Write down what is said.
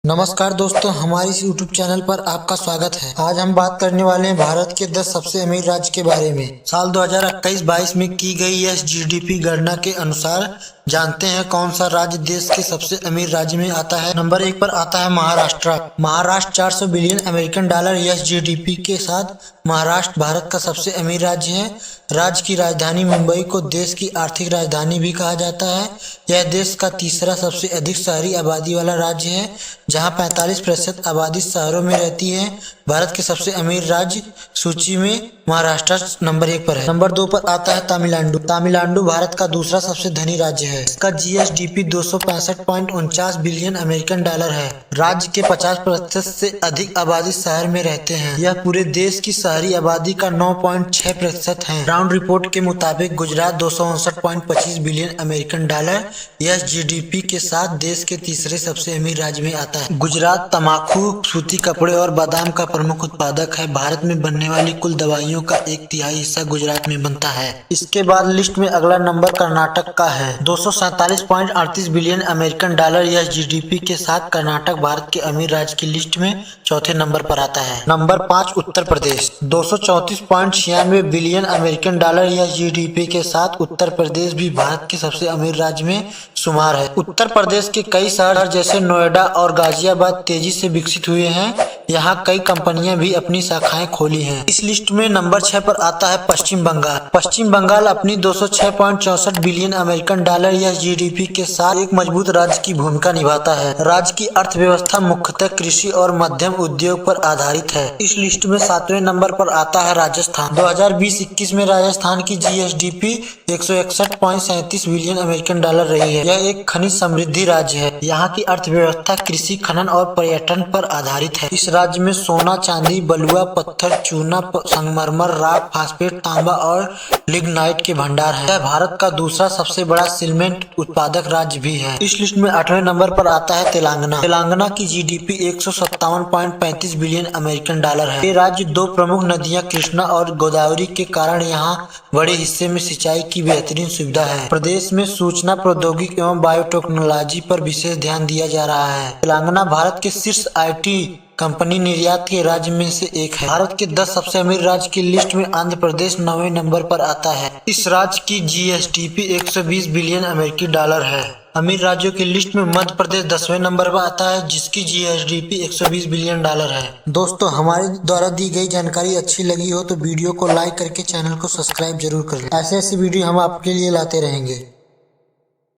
नमस्कार दोस्तों, हमारे इस YouTube चैनल पर आपका स्वागत है। आज हम बात करने वाले हैं भारत के 10 सबसे अमीर राज्य के बारे में। साल 2021-22 में की गई यह GDP गणना के अनुसार जानते हैं कौन सा राज्य देश के सबसे अमीर राज्य में आता है। नंबर 1 पर आता है Maharashtra. Maharashtra 400 billion American dollar यह GDP के साथ महाराष्ट्र भारत का सबसे अमीर राज्य है। राज्य की राजधानी मुंबई को देश की आर्थिक राजधानी भी कहा जाता है। यह देश का तीसरा सबसे अधिक शहरी आबादी वाला राज्य है, जहां 45% आबादी शहरों में रहती है। भारत के सबसे अमीर राज्य सूची में महाराष्ट्र नंबर 1 पर है। नंबर 2 पर आता है तमिलनाडु। तमिलनाडु भारत का दूसरा सबसे धनी राज्य है। इसका GSDP 265.49 बिलियन अमेरिकन डॉलर है। राज्य के 50% से अधिक आबादी शहर में रहते हैं। यह पूरे देश की शहरी आबादी का 9.6% है। राउंड रिपोर्ट के मुताबिक गुजरात 259.25 बिलियन अमेरिकन डॉलर यह GDP के साथ देश के तीसरे सबसे अमीर राज्य में आता है। गुजरात तंबाकू, सूती कपड़े और बादाम का प्रमुख उत्पादक है। भारत में बनने वाली कुल दवाइयों का 1/3 हिस्सा गुजरात में बनता है। इसके बाद लिस्ट में अगला नंबर कर्नाटक का है। 247.38 बिलियन अमेरिकन डॉलर यह GDP के साथ कर्नाटक भारत के अमीर राज्य की लिस्ट में चौथे नंबर पर आता है। Number 5 Uttar Pradesh. 234.96 billion American dollar यह GDP के साथ उत्तर प्रदेश भी भारत के सबसे अमीर राज्य में शुमार है। उत्तर प्रदेश के कई शहर जैसे नोएडा और गाजियाबाद तेजी से विकसित हुए हैं। यहाँ कई कंपनियां भी अपनी शाखाएं खोली हैं। इस लिस्ट में नंबर 6 पर आता है पश्चिम बंगाल। पश्चिम बंगाल अपनी 206.64 बिलियन अमेरिकन डॉलर यह GDP के साथ एक मजबूत राज्य की भूमिका निभाता है। राज्य की अर्थव्यवस्था मुख्यतः कृषि और मध्यम उद्योग पर आधारित है। इस लिस्ट में 7वें नंबर पर आता है राजस्थान। 2020-21 में राजस्थान की GSDP 161.37 बिलियन अमेरिकन डॉलर रही है। यह एक खनिज समृद्धि राज्य है। यहाँ की अर्थव्यवस्था कृषि, खनन और पर्यटन पर आधारित है। इस राज्य में सोना, चांदी, बलुआ, पत्थर, चूना, संगमरमर, राख, फास्फेट, तांबा और लिग्नाइट के भंडार हैं। यह भारत का दूसरा सबसे बड़ा सीमेंट उत्पादक राज्य भी है। इस लिस्ट में 8वें नंबर पर आता है तेलंगाना। तेलंगाना की GDP 157.35 बिलियन अमेरिकन डॉलर है। ये राज्य दो प्रमुख नदियां कृष्णा और गोदावरी के कारण यहाँ बड़े हिस्से में सिंचाई की बेहतरीन सुविधा है। प्रदेश में सूचना प्रौद्योगिकी एवं बायोटेक्नोलॉजी पर विशेष ध्यान दिया जा रहा है। तेलंगाना भारत के शीर्ष IT कंपनी निर्यात के राज्य में से एक है। भारत के 10 सबसे अमीर राज्य की लिस्ट में आंध्र प्रदेश 9वें नंबर पर आता है। इस राज्य की GSDP 120 बिलियन अमेरिकी डॉलर है। अमीर राज्यों की लिस्ट में मध्य प्रदेश 10वें नंबर पर आता है, जिसकी GSDP 120 बिलियन डॉलर है। दोस्तों, हमारे द्वारा दी गई जानकारी अच्छी लगी हो तो वीडियो को लाइक करके चैनल को सब्सक्राइब जरूर करें। ऐसे वीडियो हम आपके लिए लाते रहेंगे।